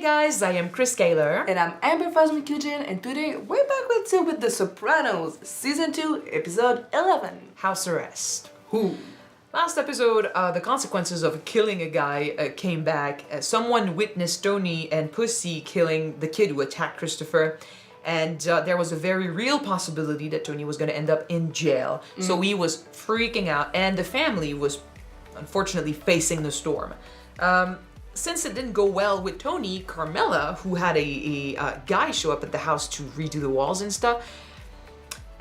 guys, I am Chris Kaler. And I'm Amber from Kyuujin, and today we're back with The Sopranos, Season 2, Episode 11. House arrest. Who? Last episode, the consequences of killing a guy came back. Someone witnessed Tony and Pussy killing the kid who attacked Christopher. And there was a very real possibility that Tony was going to end up in jail. So he was freaking out, and the family was unfortunately facing the storm. Since it didn't go well with Tony, Carmela, who had a guy show up at the house to redo the walls and stuff,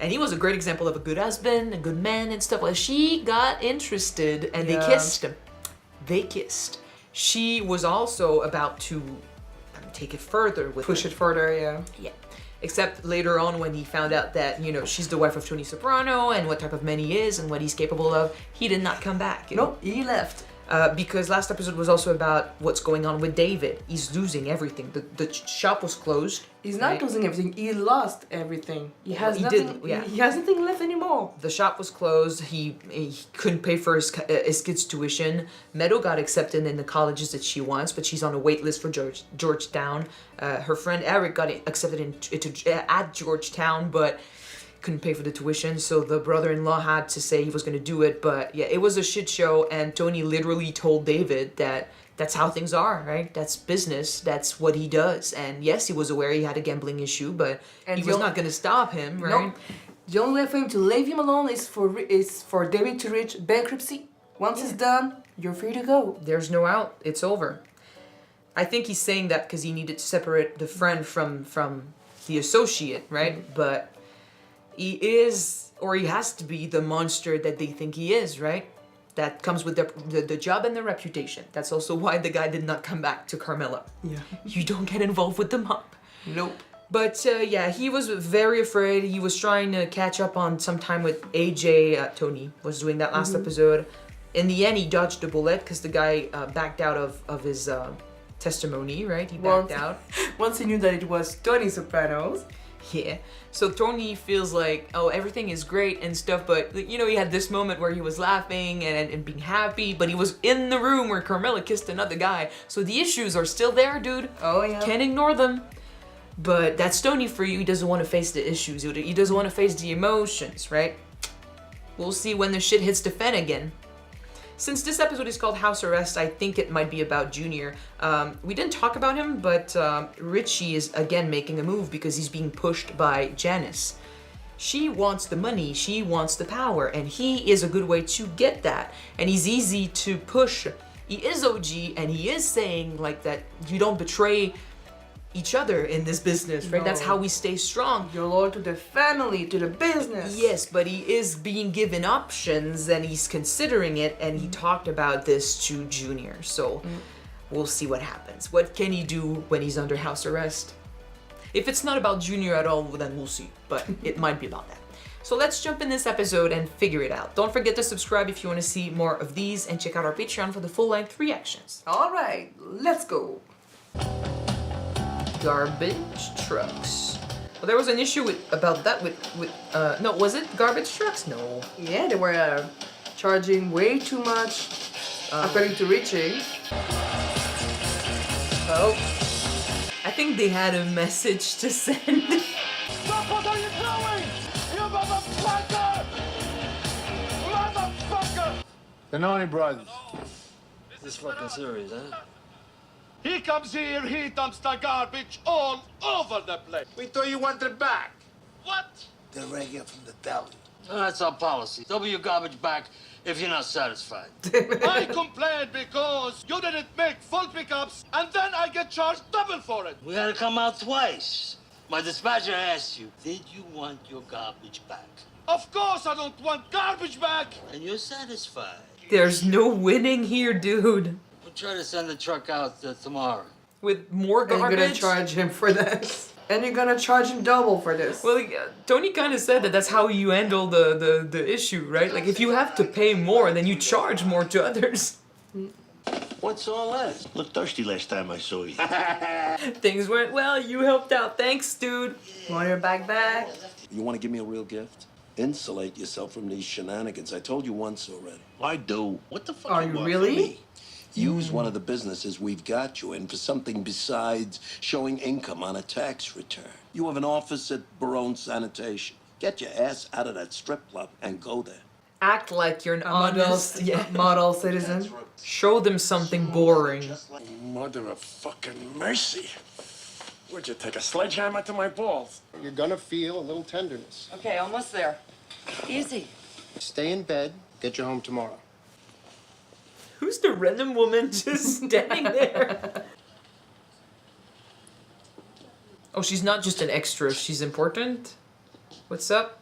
and he was a great example of a good husband, a good man and stuff, well, she got interested and they kissed. They kissed. She was also about to take it further with Push it further, yeah. Yeah. Except later on when he found out that, you know, she's the wife of Tony Soprano and what type of man he is and what he's capable of, he did not come back. Nope, he left. Because last episode was also about what's going on with David. He's losing everything. The shop was closed. He's not losing everything. He lost everything. He has nothing. He has nothing left anymore. The shop was closed. He couldn't pay for his kids' tuition. Meadow got accepted in the colleges that she wants, but she's on a wait list for Georgetown. Her friend Eric got accepted at Georgetown, but couldn't pay for the tuition, so the brother-in-law had to say he was going to do it. But yeah, it was a shit show, and Tony literally told David that that's how things are, right? That's business. That's what he does. And yes, he was aware he had a gambling issue, but he was not going to stop him, right? Nope. The only way for him to leave him alone is for David to reach bankruptcy. Once it's done, you're free to go. There's no out. It's over. I think he's saying that because he needed to separate the friend from the associate, right? But he is, or he has to be, the monster that they think he is, right? That comes with the job and the reputation. That's also why the guy did not come back to Carmela. Yeah. You don't get involved with the mob. Nope. But yeah, he was very afraid. He was trying to catch up on some time with AJ. Tony was doing that last episode. In the end, he dodged a bullet because the guy backed out of his testimony, right? He backed out. Once he knew that it was Tony Sopranos. Yeah. So Tony feels like, oh, everything is great and stuff, but, you know, he had this moment where he was laughing and being happy, but he was in the room where Carmela kissed another guy. So the issues are still there, dude. Oh, yeah. Can't ignore them. But that's Tony for you. He doesn't want to face the issues. He doesn't want to face the emotions, right? We'll see when the shit hits the fan again. Since this episode is called House Arrest, I think it might be about Junior. We didn't talk about him, but Richie is again making a move because he's being pushed by Janice. She wants the money, she wants the power, and he is a good way to get that. And he's easy to push. He is OG, and he is saying like that you don't betray each other in this business, right? No. That's how we stay strong. You're loyal to the family, to the business. Yes, but he is being given options and he's considering it, and he talked about this to Junior. So we'll see what happens. What can he do when he's under house arrest? If it's not about Junior at all, then we'll see. But it might be about that. So let's jump in this episode and figure it out. Don't forget to subscribe if you want to see more of these, and check out our Patreon for the full-length reactions. All right, let's go. Garbage trucks. Well, there was an issue about that with no, was it garbage trucks? No. Yeah, they were charging way too much, according to Richie. Oh. I think they had a message to send. Stop! What are you doing? You motherfucker! Motherfucker! The Noni brothers. This fucking serious, huh? He comes here, he dumps the garbage all over the place. We thought you wanted back. What? They're right here from the deli. That's our policy. Double your garbage back if you're not satisfied. I complained because you didn't make full pickups, and then I get charged double for it. We had to come out twice. My dispatcher asked you, did you want your garbage back? Of course I don't want garbage back. And you're satisfied. There's no winning here, dude. We'll try to send the truck out tomorrow. With more garbage? And you're gonna charge him for this. And you're gonna charge him double for this. Well, Tony kind of said that that's how you handle the issue, right? Like, if you have to pay more, then you charge more to others. What's all that? Looked thirsty last time I saw you. Things went well, you helped out. Thanks, dude. Want your bag back? You want to give me a real gift? Insulate yourself from these shenanigans. I told you once already. I do. What the fuck Are you you want really? from me? Use one of the businesses we've got you in for something besides showing income on a tax return. You have an office at Barone Sanitation. Get your ass out of that strip club and go there. Act like you're an honest. Yeah. Model citizen. Show them something boring. Mother of fucking mercy. Would you take a sledgehammer to my balls? You're gonna feel a little tenderness. Okay, almost there. Easy. Stay in bed, get you home tomorrow. Who's the random woman just standing there? Oh, she's not just an extra, she's important? What's up?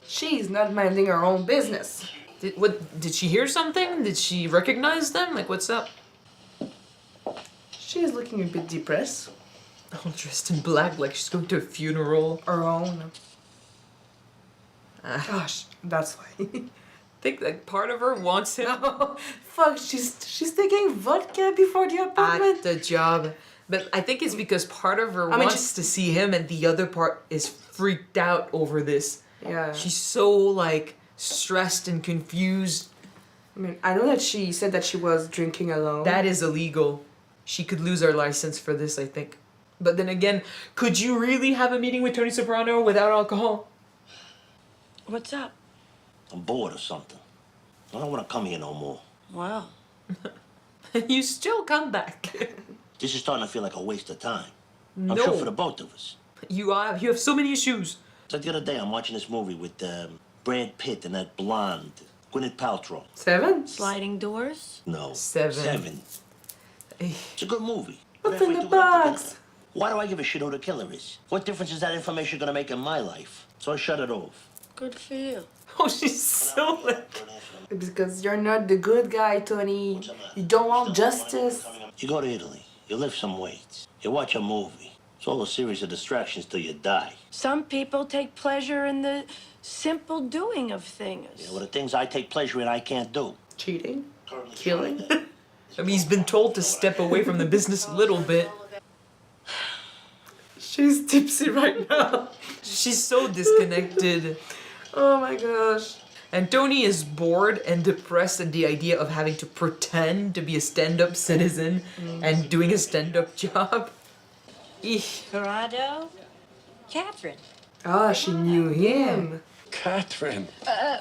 She's not minding her own business. Did she hear something? Did she recognize them? Like, what's up? She's looking a bit depressed. All dressed in black like she's going to a funeral. Her own. Gosh, that's why. I think like part of her wants him Fuck, she's taking vodka before the apartment. at the job. But I think it's because part of her mean, wants to see him and the other part is freaked out over this. Yeah. She's so like stressed and confused. I mean, I know that she said that she was drinking alone. That is illegal. She could lose her license for this, I think. But then again, could you really have a meeting with Tony Soprano without alcohol? What's up? I'm bored or something. I don't want to come here no more. Wow. You still come back. This is starting to feel like a waste of time. No. I'm sure for the both of us. You have so many issues. So the other day, I'm watching this movie with Brad Pitt and that blonde, Gwyneth Paltrow. 7? Sliding doors? No. 7. 7. It's a good movie. What's But if in I the do it up box? together, why do I give a shit who the killer is? What difference is that information gonna make in my life? So I shut it off. Good for you. Oh, she's so like... Because you're not the good guy, Tony. You don't want justice. You go to Italy. You lift some weights. You watch a movie. It's all a series of distractions till you die. Some people take pleasure in the simple doing of things. Yeah, well, the things I take pleasure in, I can't do. Cheating? Killing? I mean, he's been told to step away from the business a little bit. She's tipsy right now. She's so disconnected. Oh my gosh. And Tony is bored and depressed at the idea of having to pretend to be a stand-up citizen and doing a stand-up job. Eesh. Corrado? Catherine. Ah, she knew him. Catherine.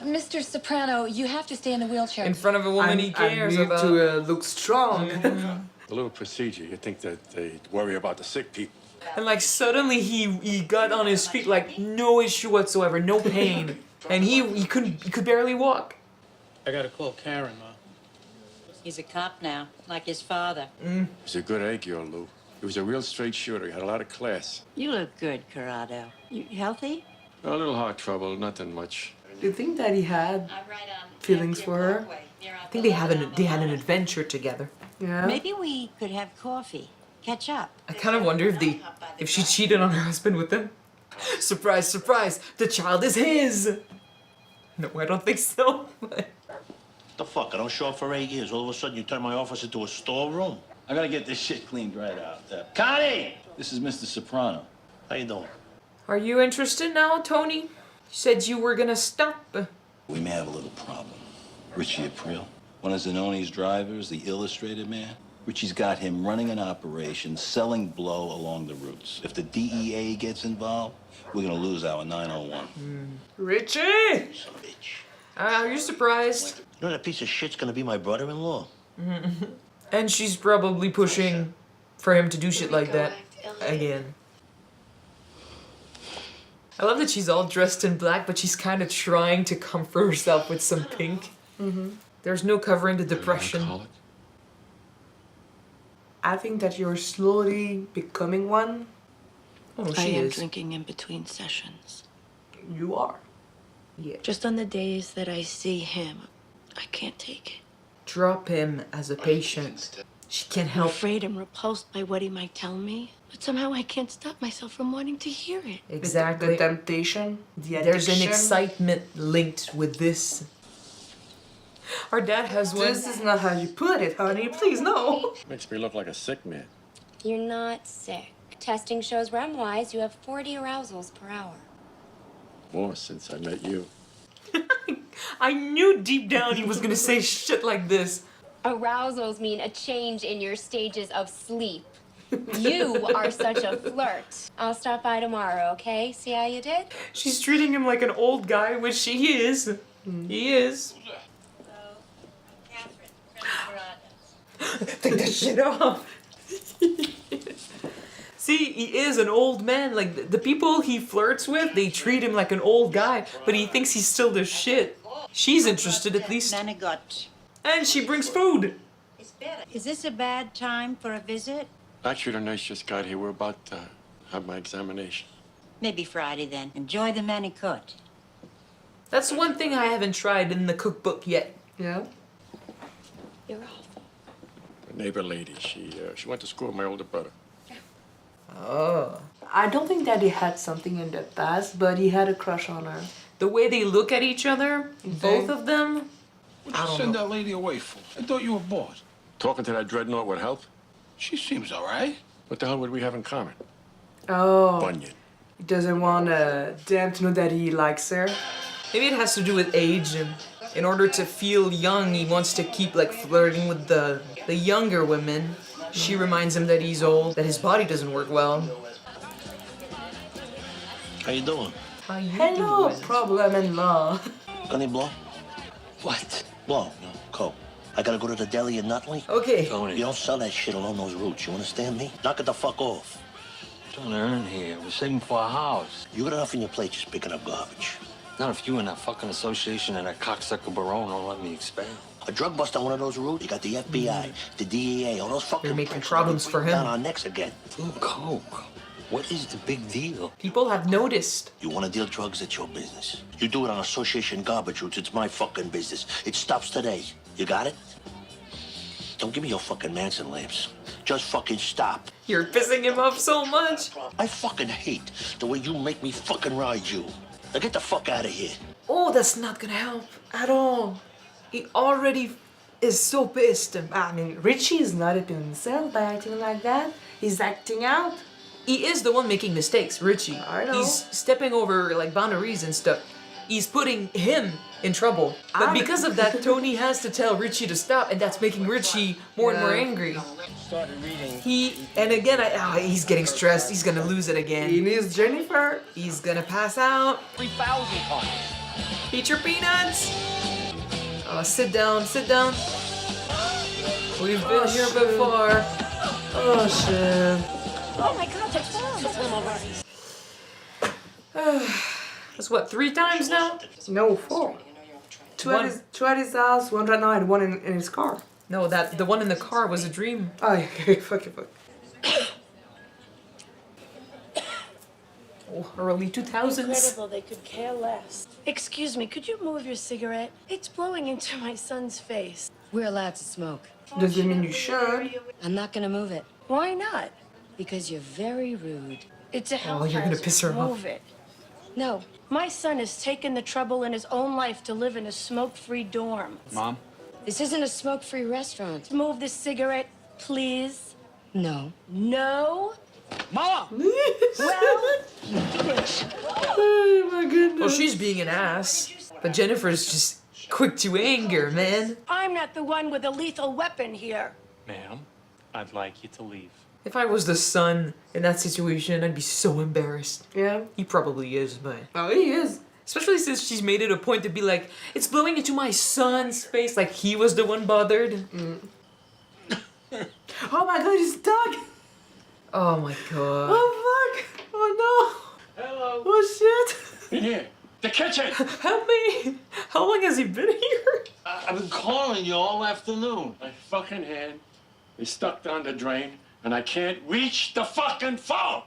Mr. Soprano, you have to stay in the wheelchair. In front of a woman he I cares need about. to look strong. A little procedure. You think that they worry about the sick people. And like suddenly he got on his feet like no issue whatsoever, no pain. And he could barely walk. I gotta call Karen, Ma. He's a cop now, like his father. He's a good egg, your Lou. He was a real straight shooter. He had a lot of class. You look good, Corrado. You healthy? A little heart trouble, nothing much. Do you think that he had feelings for her? I think they had an adventure together. Yeah. Maybe we could have coffee. Catch up. I kind of wonder if she cheated on her husband with him. Surprise, surprise! The child is his. No, I don't think so. The fuck? I don't show up for 8 years. All of a sudden, you turn my office into a storeroom. I gotta get this shit cleaned right out. Connie! This is Mr. Soprano. How you doing? Are you interested now, Tony? You said you were gonna stop. We may have a little problem. Richie April, one of Zanoni's drivers, the illustrated man. Richie's got him running an operation, selling blow along the routes. If the DEA gets involved, we're gonna lose our 901. Richie! Son of a bitch. Are you surprised? You know that piece of shit's gonna be my brother-in-law. And she's probably pushing for him to do shit like that again. I love that she's all dressed in black, but she's kind of trying to comfort herself with some pink. There's no covering the depression. Alcoholic? I think that you're slowly becoming one. Oh, I she am is. drinking in between sessions. You are. Yeah. Just on the days that I see him, I can't take it. Drop him as a patient. She can't I'm help. afraid and repulsed by what he might tell me, but somehow I can't stop myself from wanting to hear it. Exactly. The temptation, the addiction. There's an excitement linked with this. Our dad has one. This is not how you put it, honey. Please, no. Makes me look like a sick man. You're not sick. Testing shows REM-wise you have 40 arousals per hour. More since I met you. I knew deep down he was gonna say shit like this. Arousals mean a change in your stages of sleep. You are such a flirt. I'll stop by tomorrow, okay? See how you did? She's treating him like an old guy, which he is. He is. Take that shit off. See, he is an old man. Like, the people he flirts with, they treat him like an old guy, but he thinks he's still the shit. She's interested, at least. And she brings food. Is this a bad time for a visit? Actually, the nurse just got here. We're about to have my examination. Maybe Friday then. Enjoy the manicure. That's one thing I haven't tried in the cookbook yet. Yeah. You're awful. The neighbor lady, she went to school with my older brother. Oh. I don't think Daddy had something in the past, but he had a crush on her. The way they look at each other, both of them. What'd you send that lady away for? I thought you were bored. Talking to that dreadnought would help? She seems all right. What the hell would we have in common? Oh. Bunyan. He doesn't want them to know that he likes her. Maybe it has to do with age, and in order to feel young, he wants to keep like flirting with the younger women. She reminds him that he's old, that his body doesn't work well. How you doing? How you Hello, doing? problem in law. Got any blow? What? Blow, no, coke. I gotta go to the deli in Nutley. Okay. You don't sell that shit along those routes, you understand me? Knock it the fuck off. Trying to earn here. We're saving for a house. You got enough on your plate just picking up garbage. Not if you and that fucking association and that cocksucker Barone don't let me expand. A drug bust on one of those routes, you got the FBI, the DEA, all those fucking You're making pricks problems for him. down our necks again. Ooh, coke. What is the big deal? People have noticed. You want to deal drugs, it's your business. You do it on association garbage routes, it's my fucking business. It stops today. You got it? Don't give me your fucking Manson lamps. Just fucking stop. You're pissing him off so much. I fucking hate the way you make me fucking ride you. Now get the fuck out of here. Oh, that's not gonna help at all. He already is so pissed. I mean, Richie is not helping himself by acting like that. He's acting out. He is the one making mistakes, Richie. I know. He's stepping over like boundaries and stuff. He's putting him in trouble. But because of that, Tony has to tell Richie to stop, and that's making Richie more and more angry. And again, he's getting stressed. He's gonna lose it again. He needs Jennifer. He's gonna pass out. 3,000 times. Eat your peanuts. Sit down, sit down. We've been here before. Oh, shit. Oh my God, that's That's what, 3 times now? No, 4. Two at his house, one right now, and one in his car. No, the one in the car was a dream. Oh, yeah. Fuck. Oh, early 2000s. Incredible, they could care less. Excuse me, could you move your cigarette? It's blowing into my son's face. We're allowed to smoke. Doesn't mean you should. I'm not gonna move it. Why not? Because you're very rude. It's a health you're gonna hazard. piss her off. Move it. No, my son has taken the trouble in his own life to live in a smoke-free dorm. Mom? This isn't a smoke-free restaurant. Move this cigarette, please. No. No? Mom! Well, you bitch. Oh, my goodness. Well, she's being an ass. But Jennifer's just quick to anger, man. I'm not the one with a lethal weapon here. Ma'am, I'd like you to leave. If I was the son in that situation, I'd be so embarrassed. Yeah. He probably is, but... Oh, he is. Especially since she's made it a point to be like, it's blowing into my son's face, like he was the one bothered. Oh my God, he's stuck. Oh my god. Oh fuck. Oh no. Hello. Oh shit. In here. The kitchen. Help me! How long has he been here? I've been calling you all afternoon. My fucking hand is stuck down the drain, and I can't reach the fucking phone.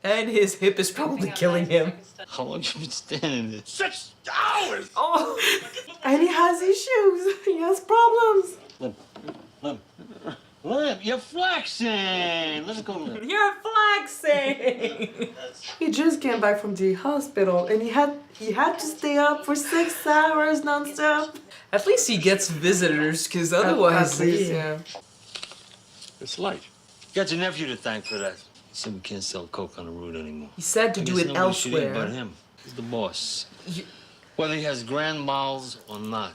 And his hip is probably killing him. How long you been standing there? 6 hours. Oh! And he has issues. He has problems. Lim, you're flexing. Let's go, Lim. You're flexing! He just came back from the hospital and he had to stay up for 6 hours nonstop. At least he gets visitors, because otherwise... At least, yeah. It's light. Got your nephew to thank for that. He said we can't sell coke on the road anymore. He said to I do guess it nobody should eat elsewhere. but him. He's the boss. Whether he has grand mals or not.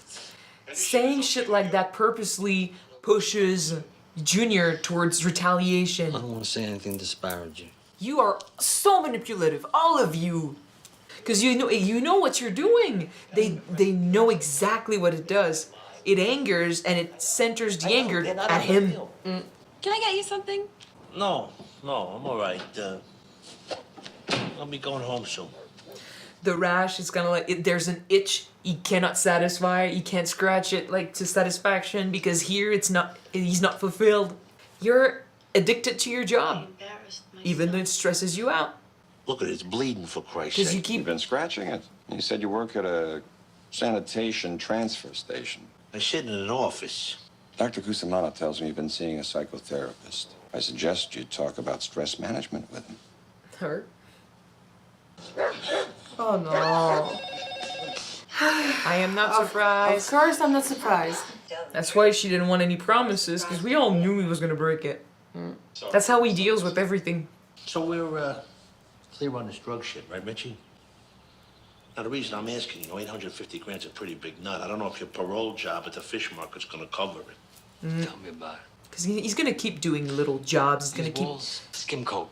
Saying shit like that purposely pushes Junior towards retaliation. I don't want to say anything disparaging. You are so manipulative, all of you. Because you know what you're doing. They know exactly what it does. It angers and it centers the anger at him. Can I get you something? No, I'm all right. I'll be going home soon. The rash is kind of like, there's an itch he cannot satisfy. He can't scratch it like to satisfaction because here he's not fulfilled. You're addicted to your job, even though it stresses you out. Look at it, it's bleeding for Christ's Because sake. you keep... You've been scratching it. You said you work at a sanitation transfer station. I sit in an office. Dr. Cusimano tells me you've been seeing a psychotherapist. I suggest you talk about stress management with him. Her? Oh no. I am not surprised. Of course I'm not surprised. That's why she didn't want any promises, because we all knew he was gonna break it. That's how he deals with everything. So we're clear on this drug shit, right, Richie? Now, the reason I'm asking, 850 grand's a pretty big nut. I don't know if your parole job at the fish market's gonna cover it. Tell me about it. Because he's gonna keep doing little jobs. He's gonna keep... Walls, skim coat.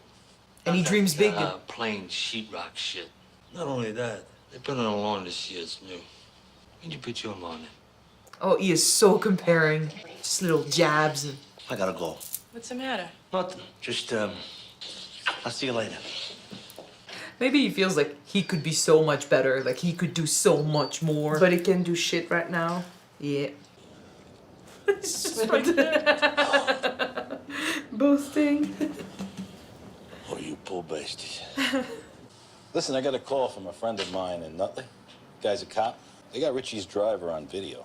And he dreams big. Plain sheetrock shit. Not only that, They put on a lawn this year, it's new. When'd you put your lawn in? Oh, he is so comparing. Just little jabs. And... I gotta go. What's the matter? Nothing. Just, I'll see you later. Maybe he feels like he could be so much better. Like he could do so much more. But he can do shit right now. Yeah. It's just right there. Boasting. Oh, you poor beasties. Listen, I got a call from a friend of mine in Nutley. Guy's a cop. They got Richie's driver on video.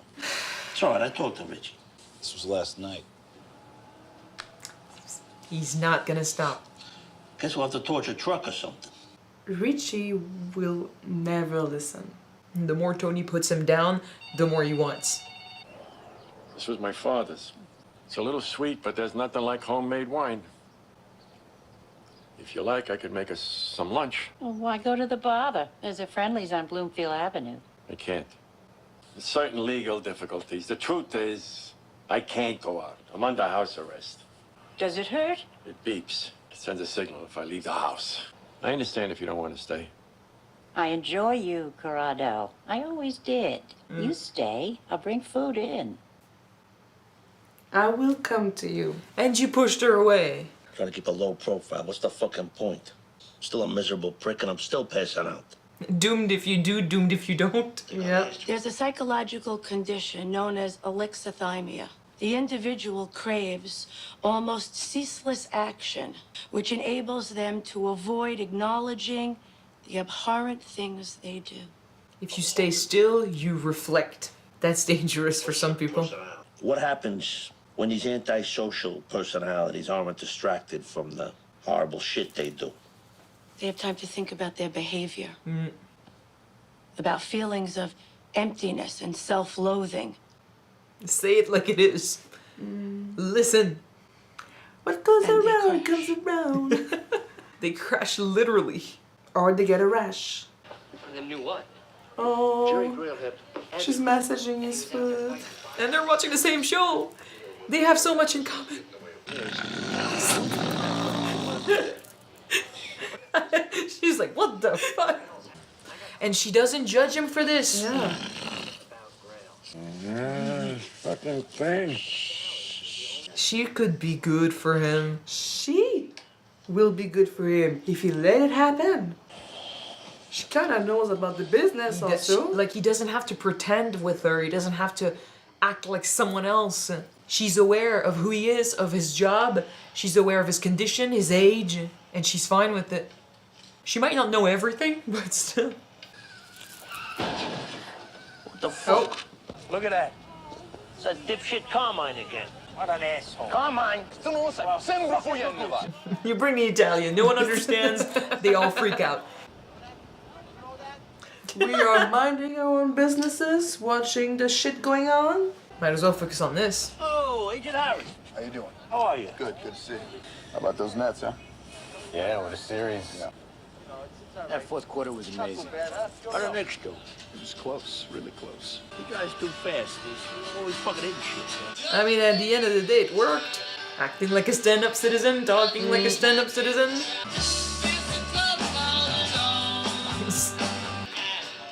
It's all right, I talked to Richie. This was last night. He's not gonna stop. Guess we'll have to torch a truck or something. Richie will never listen. The more Tony puts him down, the more he wants. This was my father's. It's a little sweet, but there's nothing like homemade wine. If you like, I could make us some lunch. Well, why go to the bother? There's a Friendly's on Bloomfield Avenue. I can't. There's certain legal difficulties. The truth is, I can't go out. I'm under house arrest. Does it hurt? It beeps. It sends a signal if I leave the house. I understand if you don't want to stay. I enjoy you, Corrado. I always did. You stay. I'll bring food in. I will come to you. And you pushed her away. Trying to keep a low profile. What's the fucking point? Still a miserable prick, and I'm still passing out. Doomed if you do, doomed if you don't. Yep. There's a psychological condition known as alexithymia. The individual craves almost ceaseless action, which enables them to avoid acknowledging the abhorrent things they do. If you stay still, you reflect. That's dangerous for some people. What happens when these antisocial personalities aren't distracted from the horrible shit they do? They have time to think about their behavior, about feelings of emptiness and self-loathing. Say it like it is. Listen. What goes And they around crash. comes around. They crash literally. Or they get a rash. Them new what? Oh, she's messaging his food. And they're watching the same show. They have so much in common. She's like, what the fuck? And she doesn't judge him for this. Yeah. Fucking thing. She could be good for him. She will be good for him if he let it happen. She kind of knows about the business also. Like, he doesn't have to pretend with her. He doesn't have to act like someone else. She's aware of who he is, of his job. She's aware of his condition, his age, and she's fine with it. She might not know everything, but still. What the fuck? Look at that. It's that dipshit Carmine again. What an asshole. Carmine! You bring the Italian. No one understands. They all freak out. We are minding our own businesses, watching the shit going on. Might as well focus on this. Oh, Agent Harris. How you doing? How are you? Good to see you. How about those Nets, huh? Yeah, what a series. Yeah. That fourth quarter was amazing. How did the Knicks do? It was close, really close. You guys too fast. You're always fucking in shit. I mean, at the end of the day, it worked. Acting like a stand-up citizen, talking like a stand-up citizen.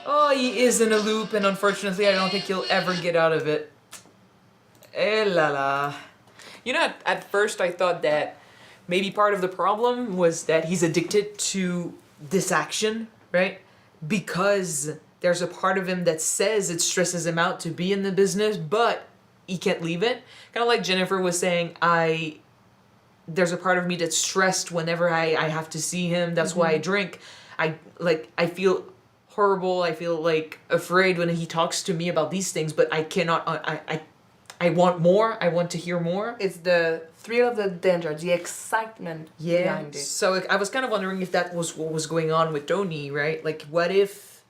Oh, he is in a loop, and unfortunately, I don't think he'll ever get out of it. Eh la la. You know, at first I thought that maybe part of the problem was that he's addicted to this action, right? Because there's a part of him that says it stresses him out to be in the business, but he can't leave it. Kind of like Jennifer was saying, there's a part of me that's stressed whenever I have to see him. That's why I drink. I feel horrible. I feel like afraid when he talks to me about these things, but I cannot, I want more. I want to hear more. It's the thrill of the danger, the excitement behind it. So I was kind of wondering if that was what was going on with Tony, right? Like, what if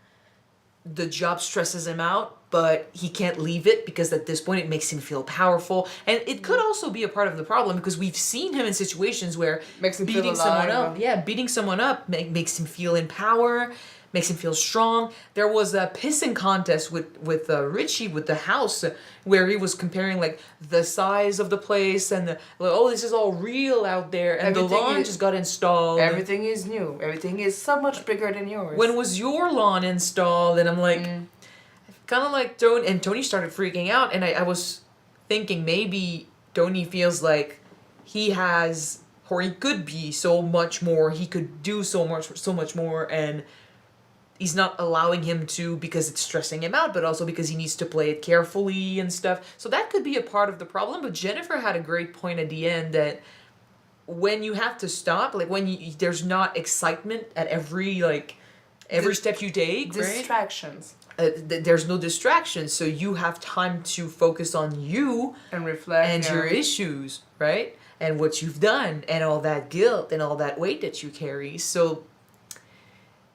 the job stresses him out, but he can't leave it because at this point it makes him feel powerful. And it could also be a part of the problem because we've seen him in situations where makes him beating feel someone alive. up, beating someone up makes him feel in power, makes him feel strong. There was a pissing contest with Richie with the house where he was comparing like the size of the place and this is all real out there, and the lawn just got installed. Everything is new. Everything is so much bigger than yours. When was your lawn installed? And I'm like, kind of like Tony, and Tony started freaking out, and I was thinking maybe Tony feels like he has, or he could be so much more, he could do so much more, and he's not allowing him to because it's stressing him out, but also because he needs to play it carefully and stuff. So that could be a part of the problem. But Jennifer had a great point at the end that when you have to stop, like when there's not excitement at every step you take, distractions. Right? There's no distractions, so you have time to focus on you and reflect and your issues, right? And what you've done and all that guilt and all that weight that you carry. So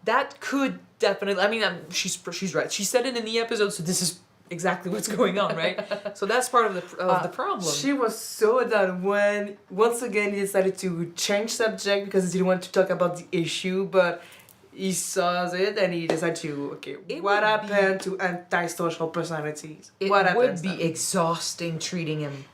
that could definitely, I mean, she's right. She said it in the episode, so this is exactly what's going on, right? So that's part of the problem. She was so done when, once again, he decided to change subject because he didn't want to talk about the issue, but he saw it and he decided to, what happened to antisocial personalities? It would be exhausting treating him.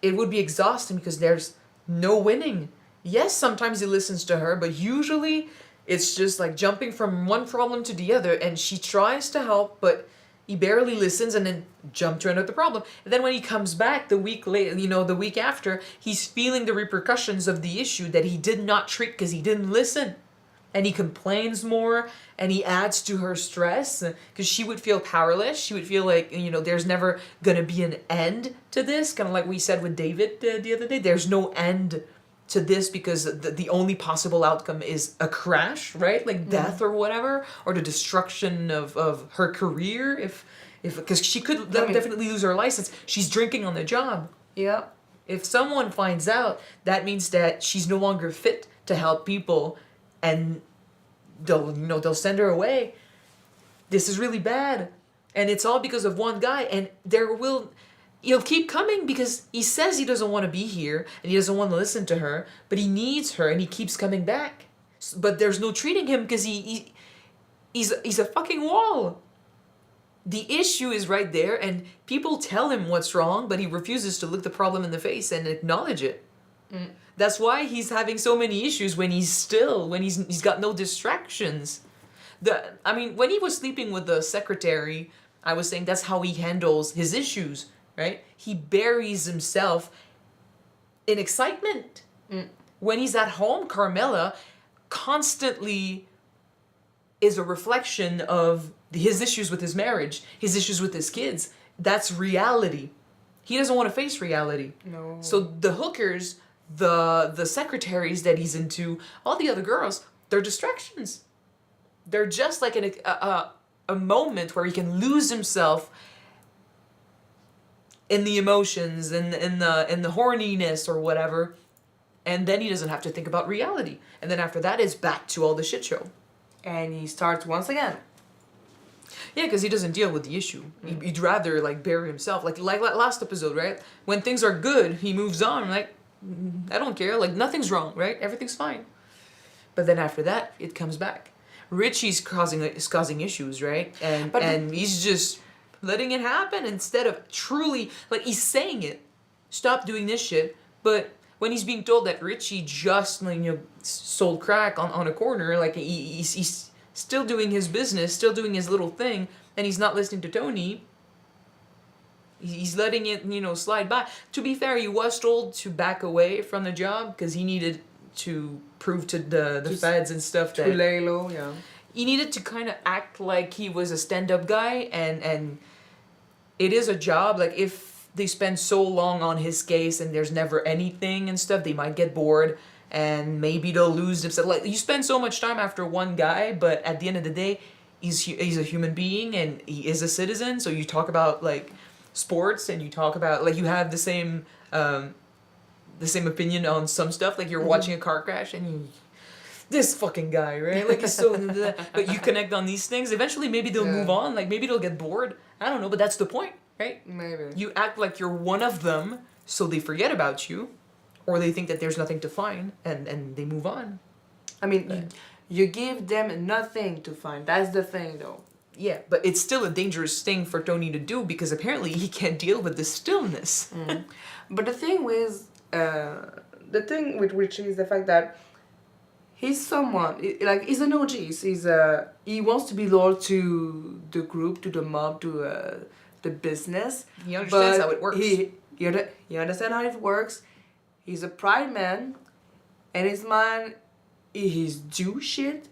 It would be exhausting because there's no winning. Yes, sometimes he listens to her, but usually it's just like jumping from one problem to the other, and she tries to help, but he barely listens and then jump to another problem. And then when he comes back the week later, the week after, he's feeling the repercussions of the issue that he did not treat because he didn't listen. And he complains more, and he adds to her stress because she would feel powerless. She would feel like, there's never going to be an end to this. Kind of like we said with David the other day, there's no end to this because the only possible outcome is a crash, right? Like death or whatever, or the destruction of her career. If because she could definitely lose her license. She's drinking on the job. Yeah. If someone finds out, that means that she's no longer fit to help people, and they'll send her away. This is really bad, and it's all because of one guy. And he'll keep coming because he says he doesn't want to be here and he doesn't want to listen to her, but he needs her and he keeps coming back. But there's no treating him because he's a fucking wall. The issue is right there, and people tell him what's wrong, but he refuses to look the problem in the face and acknowledge it. That's why he's having so many issues when he's got no distractions. When he was sleeping with the secretary, I was saying that's how he handles his issues. Right? He buries himself in excitement. When he's at home, Carmela constantly is a reflection of his issues with his marriage, his issues with his kids. That's reality. He doesn't want to face reality. No. So the hookers, the secretaries that he's into, all the other girls, they're distractions. They're just like a moment where he can lose himself in the emotions and in the horniness or whatever, and then he doesn't have to think about reality. And then after that, it's back to all the shit show. And he starts once again. Yeah, because he doesn't deal with the issue. He'd rather bury himself. Like last episode, right? When things are good, he moves on. Like, I don't care. Like, nothing's wrong, right? Everything's fine. But then after that, it comes back. Richie's causing issues, right? And he's just letting it happen instead of truly, like, he's saying it, stop doing this shit, but when he's being told that Richie just, like, you know, sold crack on a corner, like, he's still doing his business, still doing his little thing, and he's not listening to Tony, he's letting it, you know, slide by. To be fair, he was told to back away from the job because he needed to prove to the feds and stuff that... To lay low, yeah. He needed to kind of act like he was a stand-up guy, and it is a job. Like, if they spend so long on his case and there's never anything and stuff, they might get bored and maybe they'll lose themselves. Like, you spend so much time after one guy, but at the end of the day, he's a human being and he is a citizen. So you talk about, like, sports and you talk about, like, you have the same opinion on some stuff. Like, you're watching a car crash and you... This fucking guy, right? Like, he's so... But you connect on these things. Eventually, maybe they'll move on. Like, maybe they'll get bored. I don't know, but that's the point, right? Maybe. You act like you're one of them, so they forget about you. Or they think that there's nothing to find, and they move on. I mean, you give them nothing to find. That's the thing, though. Yeah, but it's still a dangerous thing for Tony to do, because apparently he can't deal with the stillness. But the thing with Richie is the fact that he's someone, like, he's an OG. He wants to be loyal to the group, to the mob, to the business. He understands how it works. He understands how it works. He's a pride man. And his mind, he's due shit.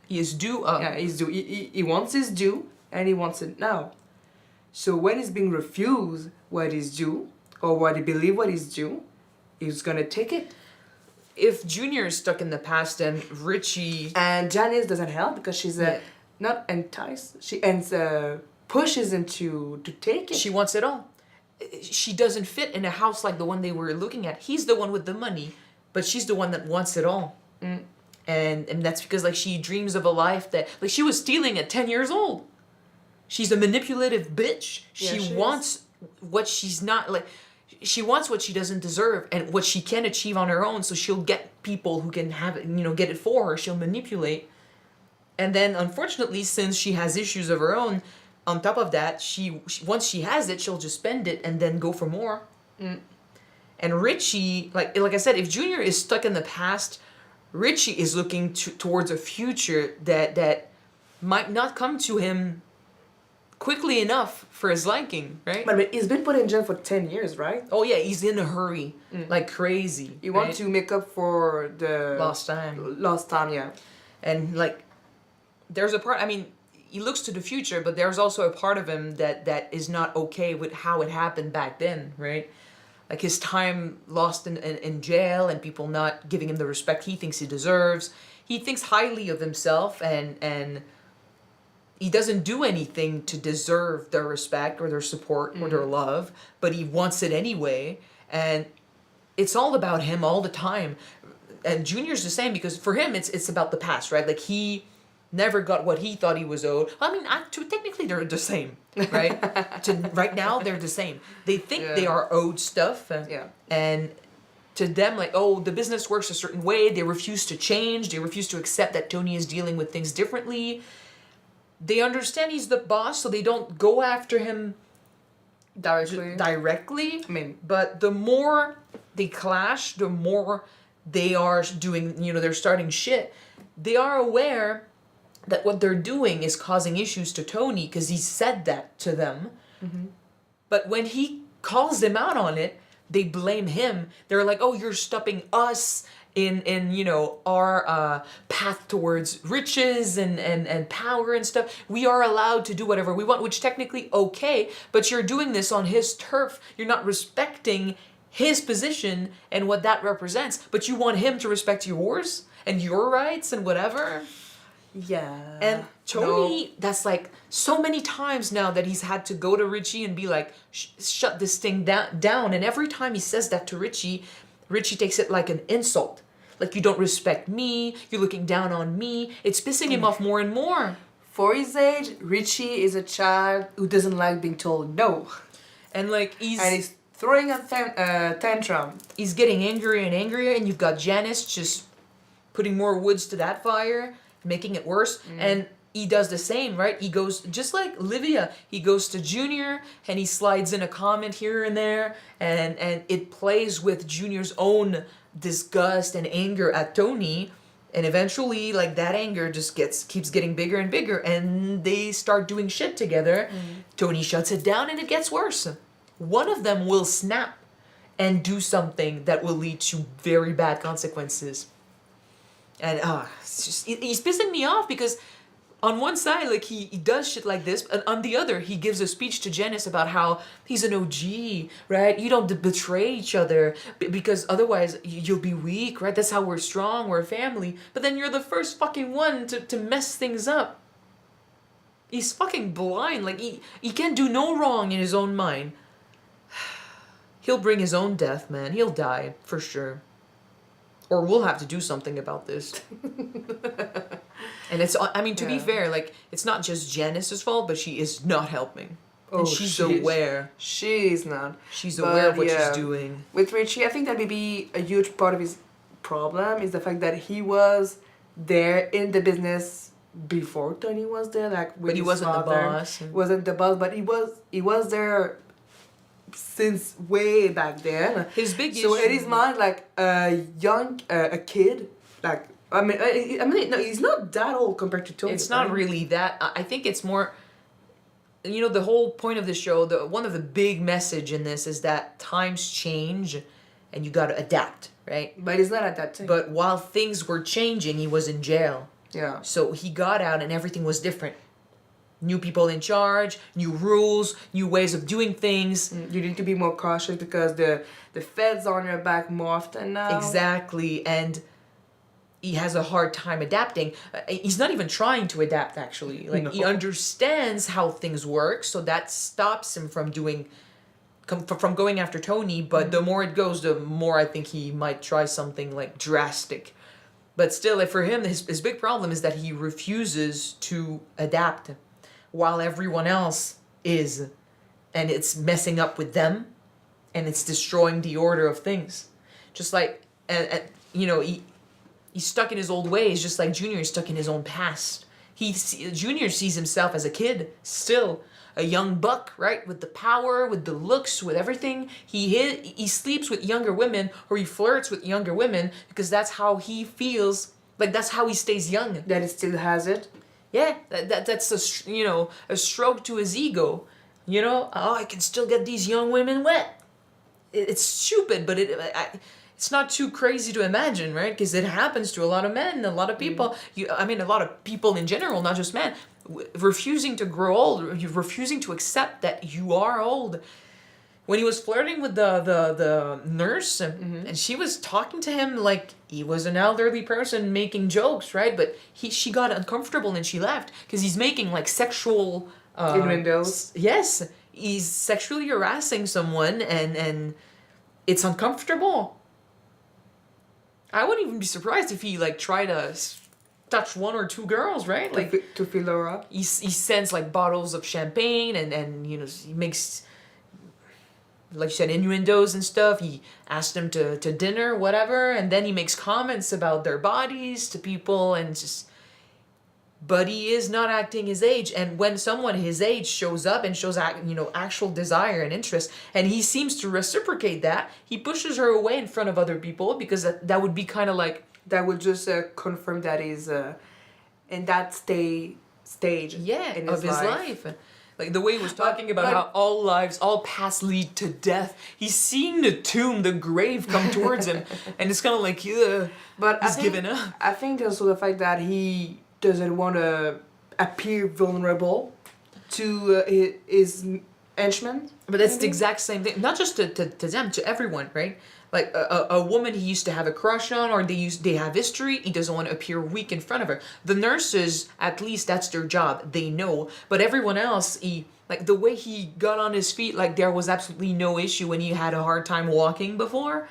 He is due. Yeah, he's due. He wants his due, and he wants it now. So when he's being refused what is due, or what he believes what is due, he's gonna take it. If Junior is stuck in the past and Richie... And Janice doesn't help because she's not enticed. She pushes him to take it. She wants it all. She doesn't fit in a house like the one they were looking at. He's the one with the money, but she's the one that wants it all. And that's because, like, she dreams of a life that... Like, she was stealing at 10 years old. She's a manipulative bitch. She wants what she's not... Like, she wants what she doesn't deserve and what she can achieve on her own, so she'll get people who can have it, you know, get it for her. She'll manipulate. And then, unfortunately, since she has issues of her own, on top of that, she once she has it, she'll just spend it and then go for more. And Richie, like I said, if Junior is stuck in the past, Richie is looking towards a future that might not come to him quickly enough for his liking, right? But he's been put in jail for 10 years, right? Oh yeah, he's in a hurry, like crazy. He wants to make up for the... Lost time. Lost time, yeah. And, like, there's a part, I mean, he looks to the future, but there's also a part of him that is not okay with how it happened back then, right? Like, his time lost in jail and people not giving him the respect he thinks he deserves. He thinks highly of himself and he doesn't do anything to deserve their respect or their support or their love, but he wants it anyway. And it's all about him all the time. And Junior's the same, because for him, it's about the past, right? Like, he never got what he thought he was owed. I mean, technically they're the same, right? Right now, they're the same. They think they are owed stuff. And to them, like, oh, the business works a certain way. They refuse to change. They refuse to accept that Tony is dealing with things differently. They understand he's the boss, so they don't go after him directly. I mean, but the more they clash, the more they are doing, you know, they're starting shit. They are aware that what they're doing is causing issues to Tony because he said that to them. But when he calls them out on it, they blame him. They're like, oh, you're stopping us in you know, our path towards riches and power and stuff. We are allowed to do whatever we want, which technically okay, but you're doing this on his turf. You're not respecting his position and what that represents, but you want him to respect yours and your rights and whatever. Yeah. And Tony, that's like so many times now that he's had to go to Richie and be like, shut this thing down. And every time he says that to Richie, Richie takes it like an insult. Like, you don't respect me, you're looking down on me. It's pissing him off more and more. For his age, Richie is a child who doesn't like being told no. And, like, he's throwing a tantrum. He's getting angrier and angrier, and you've got Janice just putting more woods to that fire, making it worse. And he does the same, right? He goes, just like Livia, he goes to Junior and he slides in a comment here and there, and it plays with Junior's own disgust and anger at Tony, and eventually, like, that anger just keeps getting bigger and bigger, and they start doing shit together. Tony shuts it down and it gets worse. One of them will snap and do something that will lead to very bad consequences. And it's just, he's pissing me off because on one side, like, he does shit like this, and on the other, he gives a speech to Janice about how he's an OG, right? You don't betray each other because otherwise you'll be weak, right? That's how we're strong, we're a family. But then you're the first fucking one to mess things up. He's fucking blind. Like, he can't do no wrong in his own mind. He'll bring his own death, man. He'll die, for sure. Or we'll have to do something about this. And it's, I mean, to be fair, like, it's not just Janice's fault, but she is not helping. And she's aware. She's not. She's aware of what she's doing. With Richie, I think that maybe a huge part of his problem is the fact that he was there in the business before Tony was there. Like, with but he wasn't the boss. Wasn't the boss, but he was there since way back then. His big so issue. in his mind, like a kid, like I mean, no, he's not that old compared to Tony. It's not really that. I think it's more. You know, the whole point of the show, one of the big message in this is that times change, and you got to adapt, right? But he's not adapting. But while things were changing, he was in jail. Yeah. So he got out, and everything was different. New people in charge, new rules, new ways of doing things. You need to be more cautious because the feds are on your back more often now. Exactly, and he has a hard time adapting. He's not even trying to adapt, actually. Like, he understands how things work, so that stops him from from going after Tony. But the more it goes, the more I think he might try something like drastic. But still, like, for him, his big problem is that he refuses to adapt, while everyone else is, and it's messing up with them, and it's destroying the order of things. Just like, you know, he's stuck in his old ways, just like Junior is stuck in his own past. Junior sees himself as a kid, still a young buck, right? With the power, with the looks, with everything. He sleeps with younger women, or he flirts with younger women, because that's how he feels. Like, that's how he stays young. That he still has it. Yeah, that's a stroke to his ego. You know, I can still get these young women wet. It's stupid, but it's not too crazy to imagine, right? Because it happens to a lot of men, a lot of people. A lot of people in general, not just men, refusing to grow old, refusing to accept that you are old. When he was flirting with the nurse, and she was talking to him like he was an elderly person making jokes, right? But she got uncomfortable and she left because he's making like sexual innuendos. Yes, he's sexually harassing someone, and it's uncomfortable. I wouldn't even be surprised if he like tried to touch one or two girls, right? Like to fill her up. He sends like bottles of champagne, and you know, he makes, like you said, innuendos and stuff. He asked them to dinner, whatever, and then he makes comments about their bodies to people, and just. But he is not acting his age, and when someone his age shows up and shows actual desire and interest, and he seems to reciprocate that, he pushes her away in front of other people because that would be kind of like that would just confirm that he's in that stage in his life. Like the way he was talking about how all paths lead to death. He's seeing the tomb, the grave come towards him, and it's kind of like, but he's giving up. I think also the fact that he doesn't want to appear vulnerable to his henchmen. But that's the exact same thing. Not just to them, to everyone, right? Like a woman he used to have a crush on, or they have history. He doesn't want to appear weak in front of her. The nurses, at least that's their job. They know. But everyone else, like the way he got on his feet, like there was absolutely no issue when he had a hard time walking before.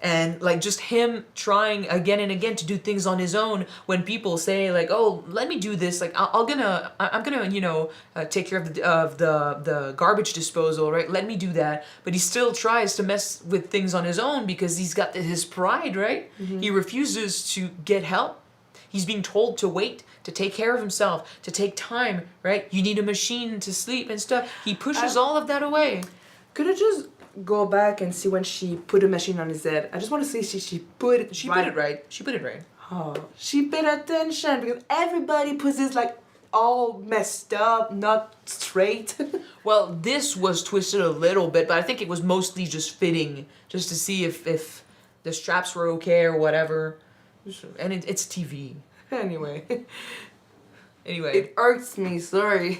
And like just him trying again and again to do things on his own when people say like, oh, let me do this, like I'm gonna take care of the garbage disposal, right? Let me do that. But he still tries to mess with things on his own because he's got his pride, right? He refuses to get help. He's being told to wait, to take care of himself, to take time, right? You need a machine to sleep and stuff. He pushes all of that away. Could I just go back and see when she put a machine on his head? I just want to see she put it right. She put it right. She put it right. Oh, she paid attention because everybody puts this like all messed up, not straight. Well, this was twisted a little bit, but I think it was mostly just fitting, just to see if the straps were okay or whatever. And it's TV. Anyway. Anyway. It irks me, sorry.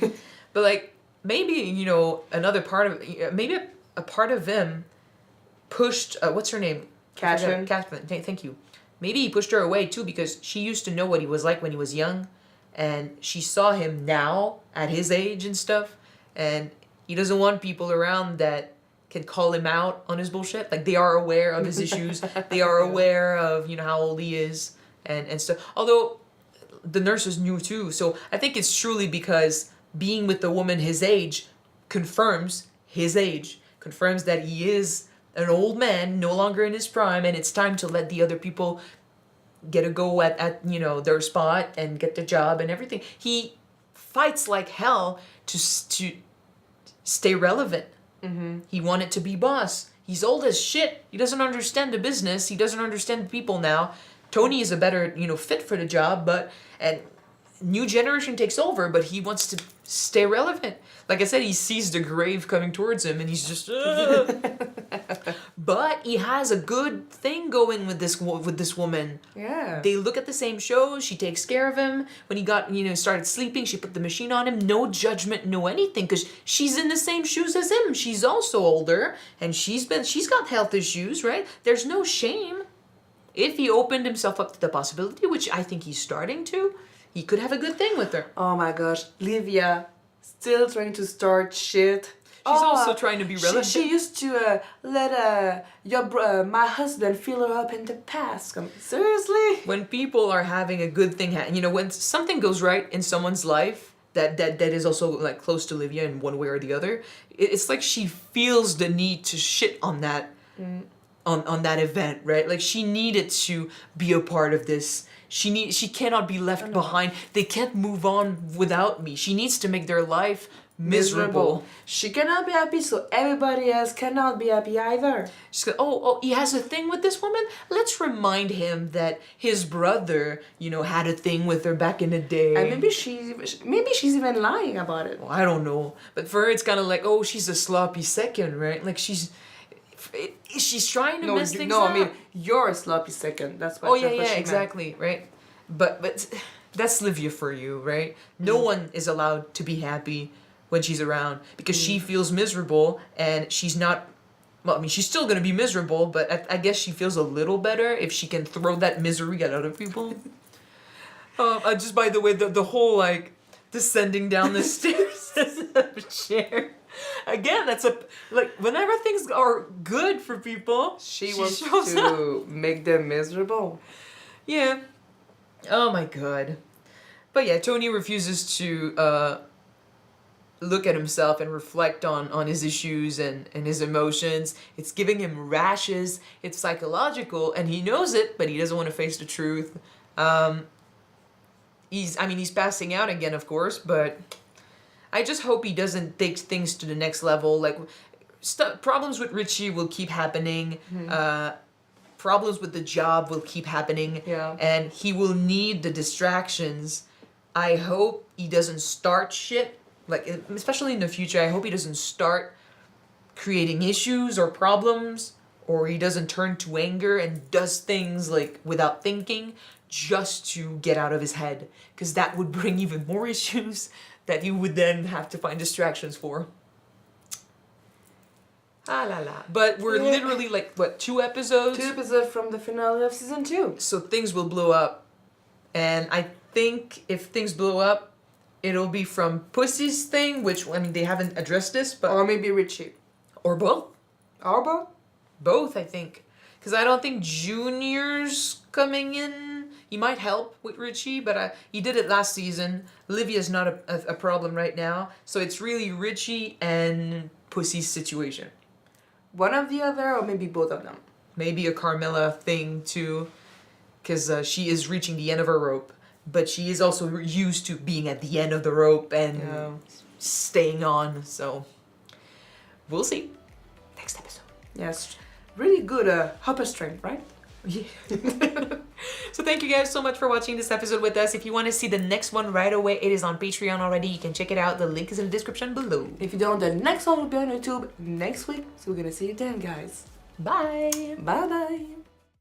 But like, maybe, another part of, maybe a part of him pushed, what's her name? Catherine. Thank you. Maybe he pushed her away too because she used to know what he was like when he was young. And she saw him now at his age and stuff. And he doesn't want people around that can call him out on his bullshit. Like, they are aware of his issues. They are aware of, how old he is and stuff. Although the nurses knew too. So I think it's truly because being with a woman his age confirms his age. Confirms that he is an old man, no longer in his prime, and it's time to let the other people get a go at their spot and get the job and everything. He fights like hell to stay relevant. He wanted to be boss. He's old as shit. He doesn't understand the business. He doesn't understand people now. Tony is a better, fit for the job, and new generation takes over, but he wants to stay relevant. Like I said, he sees the grave coming towards him and he's just But he has a good thing going with this woman. Yeah. They look at the same shows. She takes care of him. When he got, started sleeping, she put the machine on him. No judgment, no anything, because she's in the same shoes as him. She's also older and she's got health issues, right? There's no shame. If he opened himself up to the possibility, which I think he's starting to, he could have a good thing with her. Oh my gosh, Livia, still trying to start shit. She's also trying to be relevant. She used to let my husband fill her up in the past. Seriously? When people are having a good thing, when something goes right in someone's life that is also like close to Livia in one way or the other, it's like she feels the need to shit on that on that event, right? Like she needed to be a part of this. She cannot be left behind. They can't move on without me. She needs to make their life miserable. She cannot be happy, so everybody else cannot be happy either. She's like, oh, he has a thing with this woman? Let's remind him that his brother, had a thing with her back in the day. And maybe she's even lying about it. Well, I don't know. But for her, it's kind of like, oh, she's a sloppy second, right? Like she's trying to mess things up. No, I mean, you're a sloppy second. That's what. Oh yeah, exactly, right? But that's Livia for you, right? No one is allowed to be happy when she's around because she feels miserable and she's not. Well, I mean, she's still gonna be miserable, but I guess she feels a little better if she can throw that misery at other people. Just by the way, the whole like descending down the stairs as a chair. Again, that's whenever things are good for people, she wants to make them miserable. Yeah. Oh my god. But yeah, Tony refuses to look at himself and reflect on his issues and his emotions. It's giving him rashes. It's psychological, and he knows it, but he doesn't want to face the truth. He's passing out again, of course, but I just hope he doesn't take things to the next level. Like, problems with Richie will keep happening. Problems with the job will keep happening. Yeah. And he will need the distractions. I hope he doesn't start shit. Like, especially in the future, I hope he doesn't start creating issues or problems, or he doesn't turn to anger and does things like without thinking just to get out of his head, because that would bring even more issues that you would then have to find distractions for. Ah la la. But we're literally like, what, 2 episodes? 2 episodes from the finale of season 2. So things will blow up. And I think if things blow up, it'll be from Pussy's thing, which, I mean, they haven't addressed this, but... Or maybe Richie. Or both. Or both? Both, I think. Because I don't think Junior's coming in. He might help with Richie, but he did it last season. Livia's not a problem right now. So it's really Richie and Pussy's situation. One of the other, or maybe both of them. Maybe a Carmilla thing too. Because she is reaching the end of her rope. But she is also used to being at the end of the rope and staying on. So we'll see. Next episode. Yes. Really good hopper strength, right? Yeah. So thank you guys so much for watching this episode with us. If you want to see the next one right away, it is on Patreon already. You can check it out. The link is in the description below. If you don't, the next one will be on YouTube next week. So we're gonna see you then, guys. Bye. Bye-bye.